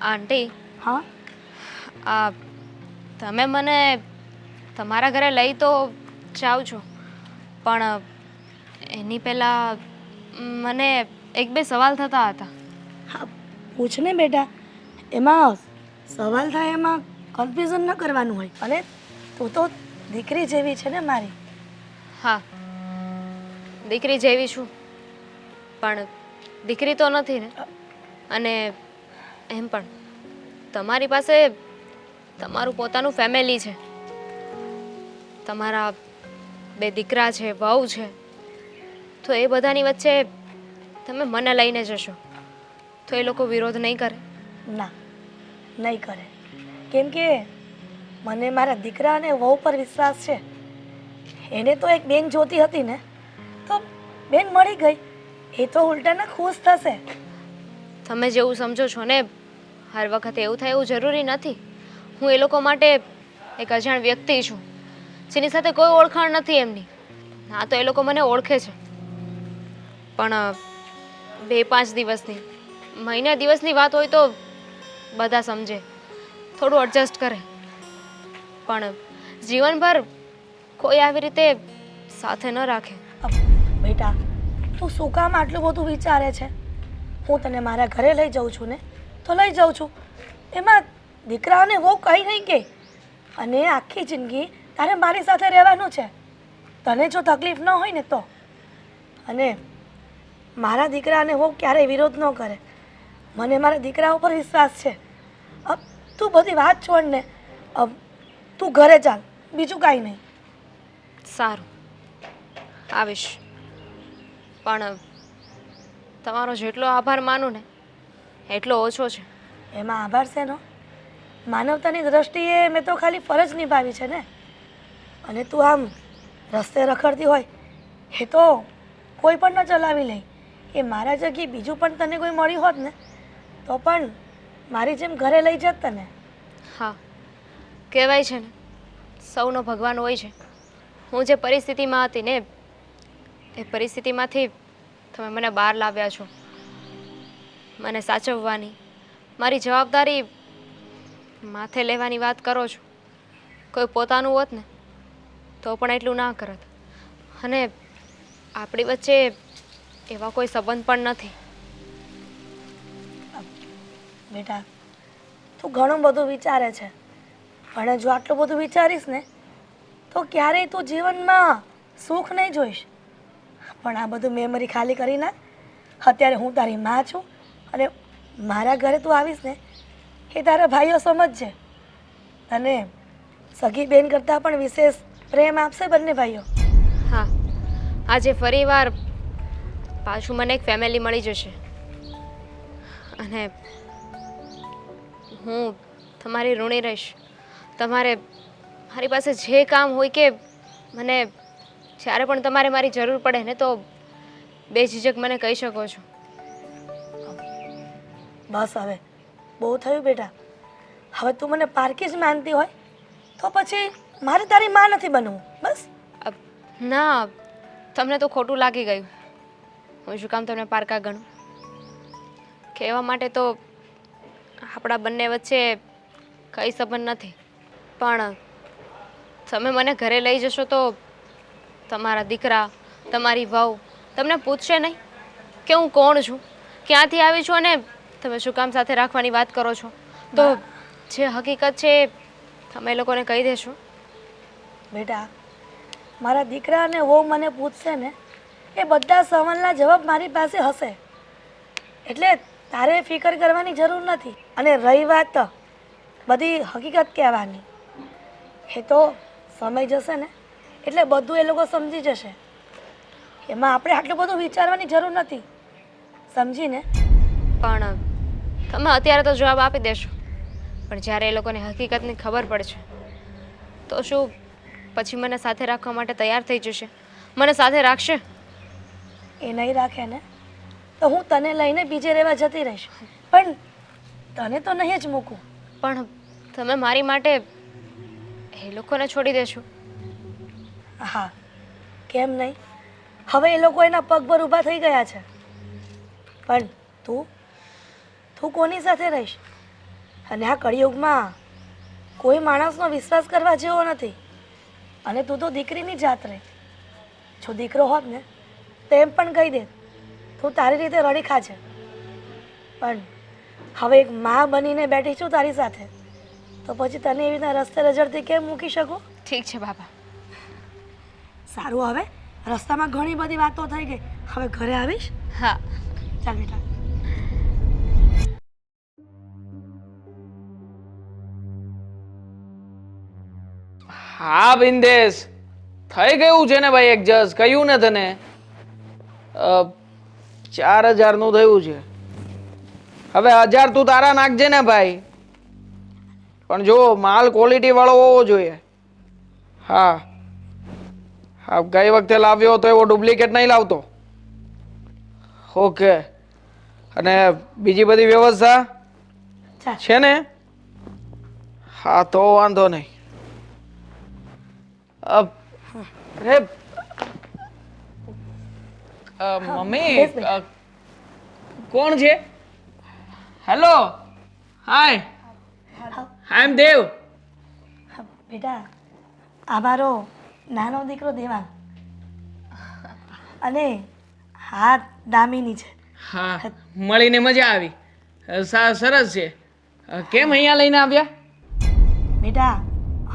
આંટી, હા આ તમે મને તમારા ઘરે લઈ તો જાઓ છો, પણ એની પહેલાં મને એક બે સવાલ થતા હતા. હા પૂછ ને બેટા, એમાં સવાલ થાય એમાં કન્ફ્યુઝન ન કરવાનું હોય. અને તું તો દીકરી જેવી છે ને મારી. હા, દીકરી જેવી છું, પણ દીકરી તો નથી ને. અને એમ પણ તમારી પાસે તમારું પોતાનું ફેમિલી છે, તમારા બે દીકરા છે, વહુ છે, તો એ બધાની વચ્ચે તમે મને લઈને જશો તો એ લોકો વિરોધ નહીં કરે? ના, નહીં કરે. કેમ કે મને મારા દીકરા અને વહુ પર વિશ્વાસ છે. એને તો એક બેન જોતી હતી ને, તો બેન મળી ગઈ, એ તો ઉલટાના ખુશ થશે. તમે જેવું સમજો છો ને, હર વખતે એવું થાય એવું જરૂરી નથી. હું એ લોકો માટે એક અજાણ વ્યક્તિ છું, જેની સાથે કોઈ ઓળખાણ નથી એમની. હા, તો એ લોકો મને ઓળખે છે, પણ 2-5 દિવસની, મહિના દિવસની વાત હોય તો બધા સમજે, થોડું એડજસ્ટ કરે, પણ જીવનભર કોઈ આવી રીતે સાથે ન રાખે. બેટા, તું શું કામ આટલું બધું વિચારે છે? હું તને મારા ઘરે લઈ જાઉં છું ને, તો લઈ જાઉં છું. એમાં દીકરાને વહુ કંઈ નહીં કે. અને આખી જિંદગી તારે મારી સાથે રહેવાનું છે. તને જો તકલીફ ન હોય ને તો. અને મારા દીકરા અને વહુ ક્યારેય વિરોધ ન કરે. મને મારા દીકરા ઉપર વિશ્વાસ છે. તું બધી વાત છોડ ને, તું ઘરે ચાલ, બીજું કાંઈ નહીં. સારું, આવીશ, પણ તમારો જેટલો આભાર માનું ને એટલો ઓછો છે. એમાં આભાર શેનો? માનવતાની દ્રષ્ટિએ મેં તો ખાલી ફરજ નિભાવી છે ને. અને તું આમ રસ્તે રખડતી હોય એ તો કોઈ પણ ન ચલાવી લે. એ મારા જગ્યાએ બીજું પણ તને કોઈ મળ્યું હોત ને, તો પણ મારી જેમ ઘરે લઈ જત તને. હા, કહેવાય છે ને, સૌનો ભગવાન હોય છે. હું જે પરિસ્થિતિમાં હતી ને, એ પરિસ્થિતિમાંથી તમે મને બહાર લાવ્યા છો. મને સાચવવાની, મારી જવાબદારી માથે લેવાની વાત કરો છો. કોઈ પોતાનું હોત ને તો પણ એટલું ના કરત. અને આપણી વચ્ચે એવા કોઈ સંબંધ પણ નથી. બેટા, તું ઘણું બધું વિચારે છે, પણ જો આટલું બધું વિચારીશ ને તો ક્યારેય તું જીવનમાં સુખ નહીં જોઈશ. પણ આ બધું મેમરી ખાલી કરી નાખ. અત્યારે હું તારી માં છું, અને મારા ઘરે તું આવીશ ને એ તારા ભાઈઓ સમજશે. અને સગી બેન કરતાં પણ વિશેષ પ્રેમ આપશે બંને ભાઈઓ. હા, આજે ફરીવાર પાછું મને એક ફેમિલી મળી જશે, અને હું તમારી ઋણી રહીશ. તમારે મારી પાસે જે કામ હોય કે મને જ્યારે પણ તમારે મારી જરૂર પડે ને, તો બેઝિઝક મને કહી શકો છો. બસ હવે બહુ થયું બેટા. હવે તું મને પારકી જ માનતી હોય તો પછી મારે તારી માં નથી બનવું. બસ. ના, તમને તો ખોટું લાગી ગયું. હું શું કામ તમને પારકા ગણું? કહેવા માટે તો આપણા બંને વચ્ચે કંઈ સંબંધ નથી, પણ તમે મને ઘરે લઈ જશો તો તમારા દીકરા, તમારી વહુ તમને પૂછશે નહીં કે હું કોણ છું, ક્યાંથી આવી છું, અને તમે શું કામ સાથે રાખવાની વાત કરો છો? તો જે હકીકત છે એ તમે લોકોને કહી દેશો. બેટા, મારા દીકરા અને વહુ મને પૂછશે ને, એ બધા સવાલના જવાબ મારી પાસે હશે. એટલે તારે ફિકર કરવાની જરૂર નથી. અને રહી વાત બધી હકીકત કહેવાની, એ તો સમય જશે ને એટલે બધું એ લોકો સમજી જશે. એમાં આપણે આટલું બધું વિચારવાની જરૂર નથી, સમજીને? પણ તમે અત્યારે તો જવાબ આપી દેશો, પણ જ્યારે એ લોકોને હકીકતની ખબર પડશે તો શું પછી મને સાથે રાખવા માટે તૈયાર થઈ જશે? મને સાથે રાખશે? એ નહીં રાખે ને તો હું તને લઈને બીજે રહેવા જતી રહીશ, પણ તને તો નહીં જ મૂકું. પણ તમે મારી માટે એ લોકોને છોડી દેશો? હા, કેમ નહીં? હવે એ લોકો એના પગ પર ઊભા થઈ ગયા છે, પણ તું તું કોની સાથે રહીશ? અને આ કળિયુગમાં કોઈ માણસનો વિશ્વાસ કરવા જેવો નથી. અને તું તો દીકરીની જાત રહે. જો દીકરો હોત ને તો એમ પણ કહી દે તું તારી રીતે રડી ખાજે. પણ હવે એક મા બનીને બેઠી છું તારી સાથે, તો પછી તને એવી રીતના રસ્તે રજડતી કેમ મૂકી શકું? ઠીક છે બાબા. સારું, હવે રસ્તામાં ઘણી બધી વાતો થઈ ગઈ, હવે ઘરે આવીશ. હા. ચાલ બેટા. હા બિંદેશ, થઈ ગયું છે ને ભાઈ એડજસ્ટ, કહ્યું ને તને 4000 નું થયું છે. હવે 1000 તું તારા નાખજે ને ભાઈ, પણ જો માલ ક્વોલિટી વાળો હોવો જોઈએ. હા હા, ગઈ વખતે લાવ્યો તો એવો ડુપ્લિકેટ નહીં લાવતો. ઓકે. અને બીજી બધી વ્યવસ્થા ચાલ. છે ને? હા તો વાંધો નહીં. અરે મમ્મી, બેસ બેટા. કોણ છે? હેલો, હાય, આઈ એમ દેવ. હા, બેટા આ મારો નાનો દીકરો દેવાંગ અને હા દામિની છે. હા, મળીને મજા આવી. સરસ છે. કેમ અહીંયા લઈને આવ્યા? બેટા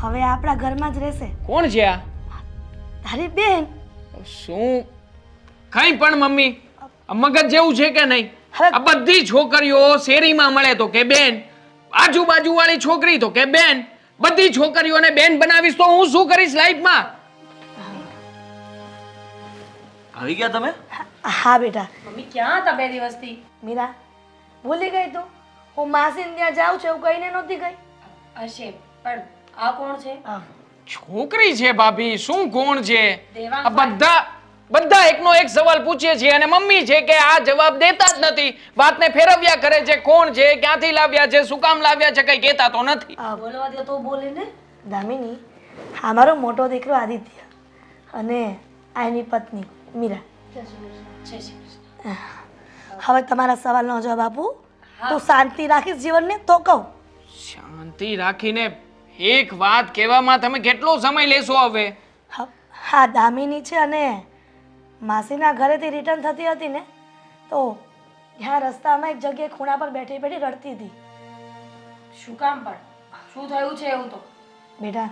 હવે આપણા ઘરમાં જ રહેશે. કોણ છે આ? તારી બેન. શું? કઈ પણ મમ્મી, આ મગજ જેવું છે કે નહીં? હવે- આ બધી છોકરીઓ શેરીમાં મળે તો કે બેન, આજુબાજુ વાળી છોકરી તો કે બેન, બધી છોકરીઓને બેન બનાવીશ તો હું શું કરીશ લાઈફમાં? આવી ગયા તમે? હા બેટા. મમ્મી ક્યાં હતા 2 દિવસથી? મીરા ભૂલી ગઈ તું? હું માસીને ત્યાં જાઉં છું એવું કહીને નહોતી ગઈ? હશે, પણ આ કોણ છે? હા. છોકરી છે ભાભી, શું કોણ છે? દેવાંગ આ બધા એકનો એક સવાલ પૂછીએ છીએ અને મમ્મી છે કે આ જવાબ દેતા જ નથી, વાતને ફેરવ્યા કરે છે. કોણ છે, ક્યાંથી લાવ્યા છે, શું કામ લાવ્યા છે, કઈ કહેતા તો નથી. બોલવા દે તો બોલે ને. દામિની, આ મારો મોટો દીકરો આદિત્ય અને આ એની પત્ની મીરા. છે છે. હવે તમારા સવાલનો જવાબ આપું? તું શાંતિ રાખીશ જીવનને તો કહું. શાંતિ રાખીને એક વાત કહેવામાં તમે કેટલો સમય લેશો હવે? હા દામિની છે અને માસીના ઘરેથી રિટર્ન થતી હતી ને તો ત્યાં રસ્તામાં એક જગ્યાએ ખૂણા પર બેઠી બેઠી રડતી હતી. શું કામ પણ? શું થયું છે એવું તો? બેટા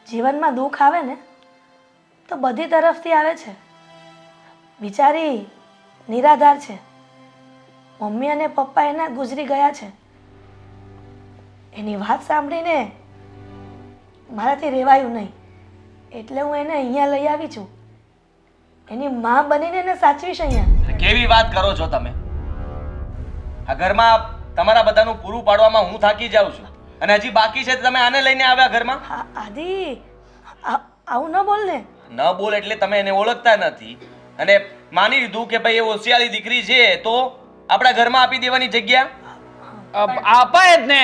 જીવનમાં દુઃખ આવે ને તો બધી તરફથી આવે છે. બિચારી નિરાધાર છે. મમ્મી અને પપ્પા એના ગુજરી ગયા છે. એની વાત સાંભળીને મારાથી રહેવાયું નહીં, એટલે હું એને અહીંયા લઈ આવી છું. એની માં બનીને એને સાચવીશ અહીંયા. કેવી વાત કરો છો તમે? આ ઘરમાં તમારા બધાનું પૂરું પાડવામાં હું થાકી જાઉં છું અને હજી બાકી છે તમે આને લઈને આવ્યા ઘરમાં? આદિ આવું ન બોલ ને. ન બોલ એટલે તમે એને ઓળખતા નથી અને માની લીધું કે ભાઈ એ હોશિયારી દીકરી છે તો આપણા ઘરમાં આપી દેવાની જગ્યા? અપાય જ ને,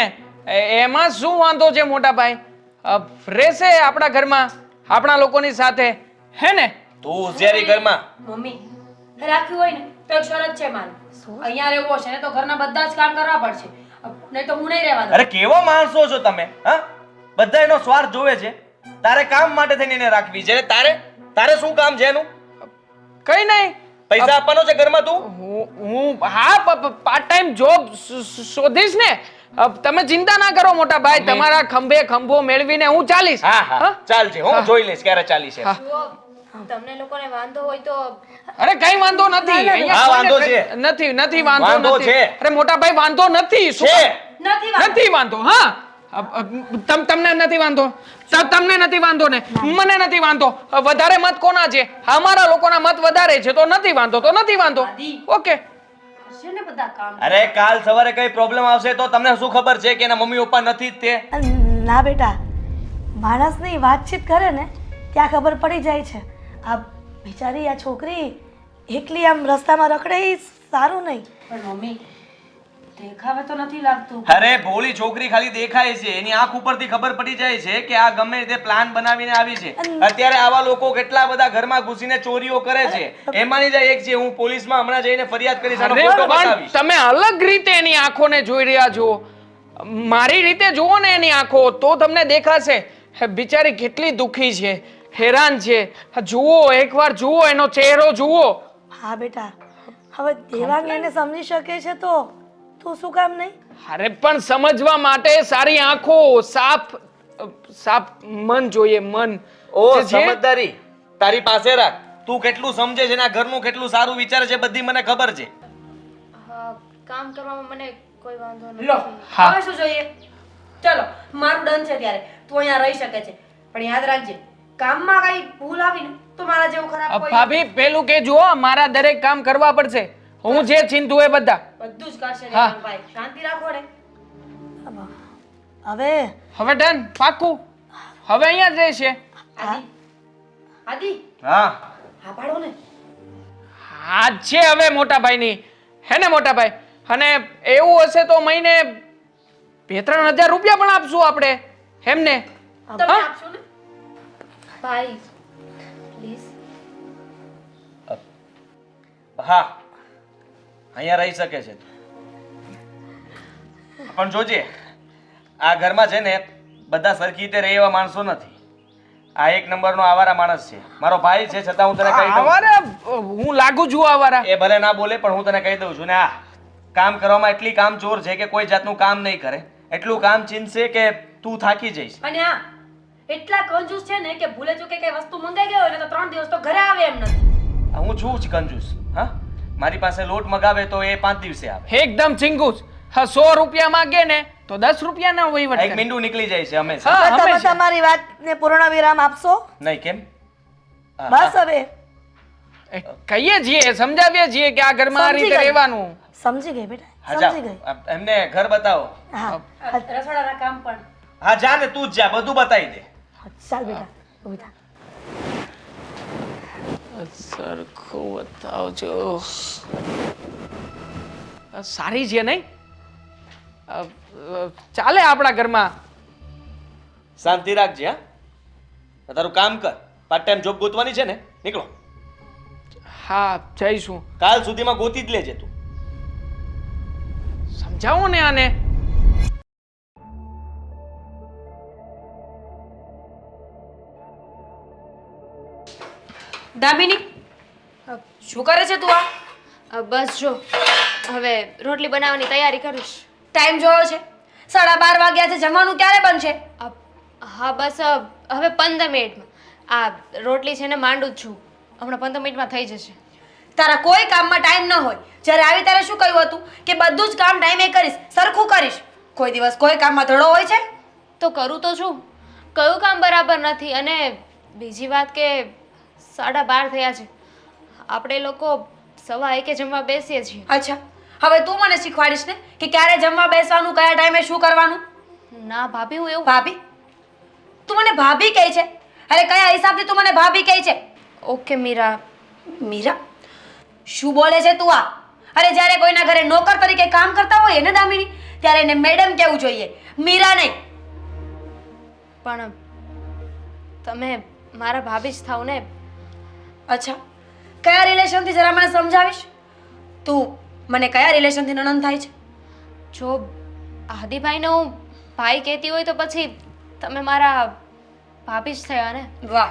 એમાં શું વાંધો છે મોટા ભાઈ? રહેશે આપણા ઘરમાં, આપણા લોકોની સાથે, હે ને? તું હોશિયારી ઘરમાં મમ્મી રાખ્યું હોય ને તો એક શરત છે મારી. અહીંયા રહેવું હશે ને તો ઘરના બધા જ કામ કરવા પડશે, નહીં તો હું નહીં રહેવા દઉં. અરે કેવા માણસો છો તમે? હા, બધા એનો સ્વાર્થ જોવે છે. તારે કામ માટે થઈને એને રાખવી છે. તારે શું કામ છે એનું? કઈ નહીં. પૈસા આપવાનો છે ઘરમાં તું? હું હા પાર્ટ ટાઈમ જોબ શોધીશ ને. તમે ચિંતા ના કરો મોટા ભાઈ, તમારા ખંભે ખંભો મેળવીને હું ચાલીશ. હા હા ચાલજે, હું જોઈ લઈશ ક્યારે ચાલી છે. જુઓ, તમને લોકોને વાંધો હોય તો અરે કઈ વાંધો નથી. અહીંયા હા, વાંધો કોઈને છે. નથી વાંધો વાંધો નથી. છે. અરે મોટા ભાઈ વાંધો નથી. શું છે. નથી વાંધો? હા, તમને નથી વાંધો? તમને નથી વાંધો ને મને નથી વાંધો. વધારે મત કોના છે? અમારા લોકોના મત વધારે છે તો નથી વાંધો, તો નથી વાંધો. આદિ. ઓકે. હશે ને બધા કામ. અરે કાલ સવારે કઈ પ્રોબ્લેમ આવશે તો તમને શું ખબર છે કે એના મમ્મી પપ્પા નથી જ તે? ના બેટા, માણસની વાતચીત કરે ને ત્યાં ખબર પડી જાય છે. આ બિચારી આ છોકરી એકલી આમ રસ્તામાં રખડે એ સારું નહીં. પણ મમ્મી દેખાવે તો નથી લાગતું. અરે ભોળી છોકરી ખાલી દેખાય છે, એની આંખ ઉપરથી ખબર પડી જાય છે કે આ ગમે તે પ્લાન બનાવીને આવી છે. અત્યારે આવા લોકો કેટલા બધા ઘરમાં ઘૂસીને ચોરીઓ કરે છે. એમાંની જ એક છે, હું પોલીસમાં હમણાં જઈને ફરિયાદ કરીશ, આનો અરે ફોટો પણ બતાવીશ. તમે અલગ રીતે એની આંખોને જોઈ રહ્યા છો. મારી રીતે જુઓ ને એની આંખો તો તમને દેખાશે બિચારી કેટલી દુઃખી છે, હેરાન છે. જુઓ, એકવાર જુઓ એનો ચહેરો જુઓ. હા બેટા, હવે દેવાંગ એને સમજી શકે છે તો તું શું કામ નહીં? અરે પણ સમજવા માટે સારી આંખો, સાફ મન જોઈએ, મન. ઓ જે છે- સમજદારી તારી પાસે રાખ. તું કેટલું સમજે છે ને આ ઘરનું કેટલું સારું વિચારે છે બધી મને ખબર છે. હા, કામ કરવામાં મને કોઈ વાંધો લો નથી. હા. હવે શું જોઈએ? ચલો મારું ડન છે ત્યારે તું અહીંયા રહી શકે છે, પણ યાદ રાખજે કામમાં કઈ ભૂલ આવી ને તો મારા જેવું ખરાબ કોઈ ભાભી પેલું કે જુઓ, મારા દરેક કામ કરવા પડશે. હું જે ચિંતુ એ બધા. બધું જ કરશે હા. ભાઈ, શાંતિ રાખો ને. હવે હવે ડન, પાક્કું. હવે અહીંયા જ રહેશે. આદિ આદિ હા હા પાડો ને. હાથ છે હવે મોટા ભાઈની, હે ને મોટા ભાઈ? અને એવું હશે તો મહિને 2-3 હજાર રૂપિયા પણ આપશું આપણે એમને. તમે હા? આપશો ને? ભાઈ પ્લીઝ. હા અહીંયા રહી શકે છે તું. પણ જોજે આ ઘરમાં છે ને બધા સરખી રીતે રહે એવા માણસો નથી. આ એક નંબરનો આવારા માણસ છે. મારો ભાઈ છે છતાં હું તને કહી દઉં આવારા હું લાગુ છું આવારા? એ ભલે ના બોલે પણ હું તને કહી દઉં છું ને આ કામ કરવામાં એટલી કામચોર છે કે કોઈ જાતનું કામ નહીં કરે. એટલું કામ ચીનશે કે તું થાકી જઈશ. અને હા એટલા કંજૂસ છે ને કે ભૂલે ચૂકે કઈ વસ્તુ મંગાઈ ગયો હોય ને તો 3 દિવસ તો ઘરે આવે એમ નથી. હું છું જ કંજૂસ. હા મારી પાસે લોટ મગાવે તો એ 5 દિવસે આવે. એકદમ ચિંગુસ. હા, 100 રૂપિયા માંગે ને તો 10 રૂપિયાના વહીવટ એક કરે. મીંડું નીકળી જાય છે હંમેશા. હા, તમે હંમેશા. તમારી વાતને પૂર્ણ વિરામ આપશો? નહીં કેમ? હા, બસ હવે કહીએ છીએ, સમજાવીએ છીએ કે આ ઘરમાં આ સમજી રીતે ગઈ. રહેવાનું. સમજી ગઈ બેટા, હા જા. સમજી ગઈ. એમને ઘર બતાવો. હા રસોડાના કામ પણ હા જા ને તું જ જા બધું બતાવી દે. ચાલ બેટા, ઊભી થા. સરખું બતાવજો. સારી છે નહીં? ચાલે આપણા ઘરમાં. શાંતિ રાખજે. હા તારું કામ કર. પાર્ટ ટાઈમ જોબ ગોતવાની છે ને નીકળો. હા, જઈશું. કાલ સુધીમાં ગોતી જ લેજે તું. સમજાવો ને આને. દામિની શું કરે છે તું આ? બસ જો હવે રોટલી બનાવવાની તૈયારી કરીશ. ટાઈમ જોયો છે 12:30 વાગ્યા છે, જમવાનું ક્યારે બનશે? હા બસ હવે 15 મિનિટમાં. આ રોટલી છે ને માંડું જ છું, હમણાં 15 મિનિટમાં થઈ જશે. તારા કોઈ કામમાં ટાઈમ ન હોય. જ્યારે આવી ત્યારે શું કહ્યું હતું કે બધું જ કામ ટાઈમે કરીશ, સરખું કરીશ. કોઈ દિવસ કોઈ કામમાં ધડો હોય છે? તો કરું તો છું, કયું કામ બરાબર નથી. અને બીજી વાત કે 12:30 થયા છે, આપણે લોકો 1:15 જમવા બેસીએ છીએ. અચ્છા, હવે તું મને શીખવાડીશ ને કે ક્યારે જમવા બેસવાનું, કયા ટાઈમે શું કરવાનું? ના ભાભી, હું એવું ભાભી? તું મને ભાભી કહે છે? અરે કયા હિસાબથી તું મને ભાભી કહે છે? ઓકે મીરા. મીરા? શું બોલે છે તું આ? અરે જ્યારે કોઈના ઘરે નોકર તરીકે કામ કરતા હોય ને દામિની, ત્યારે એને મેડમ કહેવું જોઈએ, મીરા નહીં. પણ તમે મારા ભાભી જ થાવ ને. અચ્છા, કયા રિલેશનથી જરા મને સમજાવીશ? તું મને કયા રિલેશનથી નણંદ થાય છે? જો આદિભાઈને હું ભાઈ કહેતી હોય તો પછી તમે મારા ભાભી જ થયા ને. વાહ,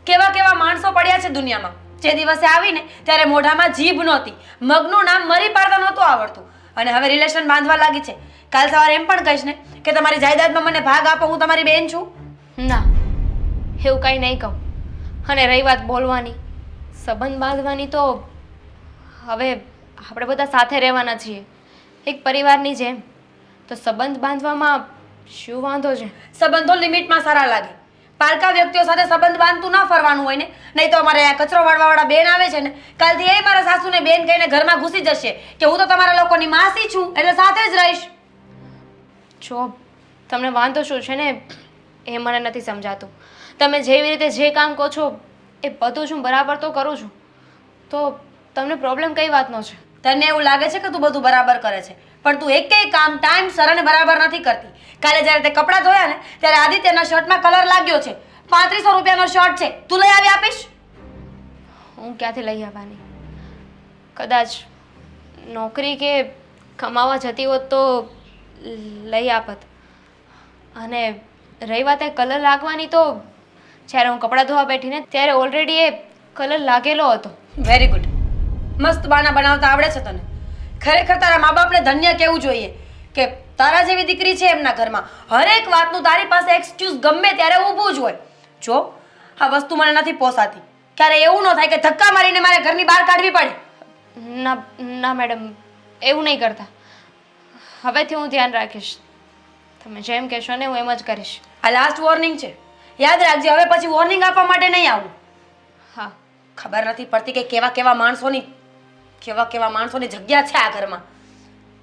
કેવા કેવા માણસો પડ્યા છે દુનિયામાં. જે દિવસે આવીને ત્યારે મોઢામાં જીભ નહોતી, મગનું નામ મરી પાડતા નહોતું આવડતું, અને હવે રિલેશન બાંધવા લાગી છે. કાલ સવારે એમ પણ કહીશ ને કે તમારી જાયદાદમાં મને ભાગ આપો, હું તમારી બેન છું. ના, એવું કંઈ નહીં કહું. અને રહી વાત બોલવાની, સંબંધ બાંધવાની, તો હવે આપણે બધા સાથે રહેવાના છીએ એક પરિવારની જેમ. તો સંબંધ બાંધવામાં શું વાંધો છે? સંબંધો લિમિટમાં સારા લાગે. પારકા વ્યક્તિઓ સાથે સંબંધ બાંધતું ના ફરવાનું હોય ને, નહીં તો અમારે આ કચરો વાળવાવાળા બેન આવે છે ને, કાલથી એ મારા સાસુને બેન કહીને ઘરમાં ઘૂસી જશે કે હું તો તમારા લોકોની માસી છું એટલે સાથે જ રહીશ. જો તમને વાંધો શું છે ને એ મને નથી સમજાતું. તમે જેવી રીતે જે કામ કહો છો એ બધું છું બરાબર તો કરું છું, તો તમને પ્રોબ્લેમ કઈ વાતનો છે? તને એવું લાગે છે કે તું બધું બરાબર કરે છે, પણ તું એકેય કામ ટાઈમસર અને બરાબર નથી કરતી. કાલે જ્યારે તે કપડાં ધોયા ને ત્યારે આદિત્યના શર્ટમાં કલર લાગ્યો છે. 3500 રૂપિયાનો શર્ટ છે, તું લઈ આવી આપીશ? હું ક્યાંથી લઈ આવવાની? કદાચ નોકરી કે કમાવા જતી હોત તો લઈ આપત. અને રહી વાત એ કલર લાગવાની, તો જ્યારે હું કપડાં ધોવા બેઠીને ત્યારે ઓલરેડી એ કલર લાગેલો હતો. Very good. મસ્ત બાના બનાવતા આવડે છે તને. ખરેખર તારા મા બાપને ધન્ય કહેવું જોઈએ કે તારા જેવી દીકરી છે એમના ઘરમાં. હરેક વાતનું તારી પાસે એક્સક્યુઝ ગમે ત્યારે ઊભું જ હોય. જો આ વસ્તુ મને નથી પોસાતી. ક્યારે એવું ન થાય કે ધક્કા મારીને મારે ઘરની બહાર કાઢવી પડે. ના ના મેડમ, એવું નહીં કરતા. હવેથી હું ધ્યાન રાખીશ. તમે જેમ કહેશો ને હું એમ જ કરીશ. આ લાસ્ટ વોર્નિંગ છે, યાદ રાખજે. હવે પછી વોર્નિંગ આપવા માટે નહીં આવું. હા. ખબર નથી પડતી કે કેવા કેવા માણસોની જગ્યા છે આ ઘરમાં.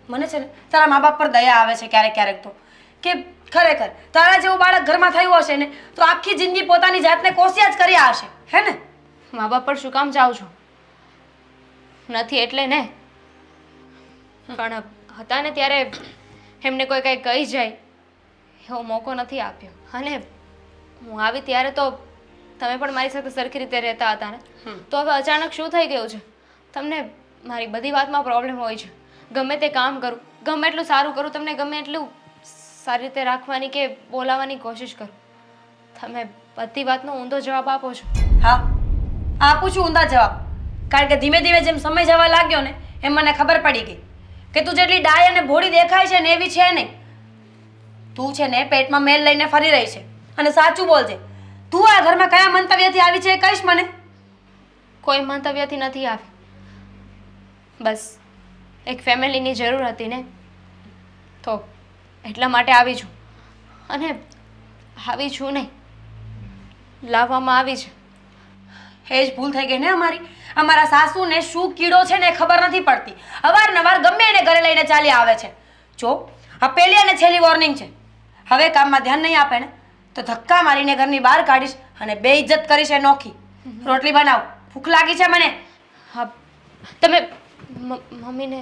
મને છે ને તારા મા બાપ પર દયા આવે છે ક્યારેક ક્યારેક તો, કે ખરેખર તારા જેવું બાળક ઘરમાં થયું હશે ને તો આખી જિંદગી પોતાની જાતને કોશિયા જ કર્યા હશે, હે ને? મા બાપ પર શું કામ જાઓ છો? નથી એટલે ને. પણ હતા ને ત્યારે એમને કોઈ કંઈ કહી જાય એવો મોકો નથી આપ્યો. અને હું આવી ત્યારે તો તમે પણ મારી સાથે સરખી રીતે રહેતા હતા ને. તો હવે અચાનક શું થઈ ગયું છે? તમને મારી બધી વાતમાં પ્રોબ્લેમ હોય છે. ગમે તે કામ કરું, ગમે એટલું સારું કરું, તમને ગમે એટલું સારી રીતે રાખવાની કે બોલાવવાની કોશિશ કરું, તમે બધી વાતનો ઊંધો જવાબ આપો છો. હા, આપું છું ઊંધા જવાબ. કારણ કે ધીમે ધીમે જેમ સમય જવા લાગ્યો ને એમ મને ખબર પડી ગઈ કે તું જેટલી ડાય અને ભોળી દેખાય છે ને એવી છે નહીં. તું છે ને પેટમાં મેલ લઈને ફરી રહી છે. અને સાચું બોલજે, તું આ ઘરમાં કયા મંતવ્યથી આવી છે એ કહીશ મને? કોઈ મંતવ્યથી નથી આવી. બસ એક ફેમિલીની જરૂર હતી ને, તો એટલા માટે આવી છું. અને આવી છું નહીં, લાવવામાં આવી છે. એ જ ભૂલ થઈ ગઈ ને અમારી. અમારા સાસુને શું કીડો છે ને એ ખબર નથી પડતી. અવારનવાર ગમે એને ઘરે લઈને ચાલી આવે છે. જો આ પહેલી અને છેલ્લી વોર્નિંગ છે. હવે કામમાં ધ્યાન નહીં આપે ને તો ધક્કા મારીને ઘરની બહાર કાઢીશ અને બેઇજ્જત કરીશ એ નોખી. રોટલી બનાવ, ભૂખ લાગી છે મને. હા, તમે મમ્મીને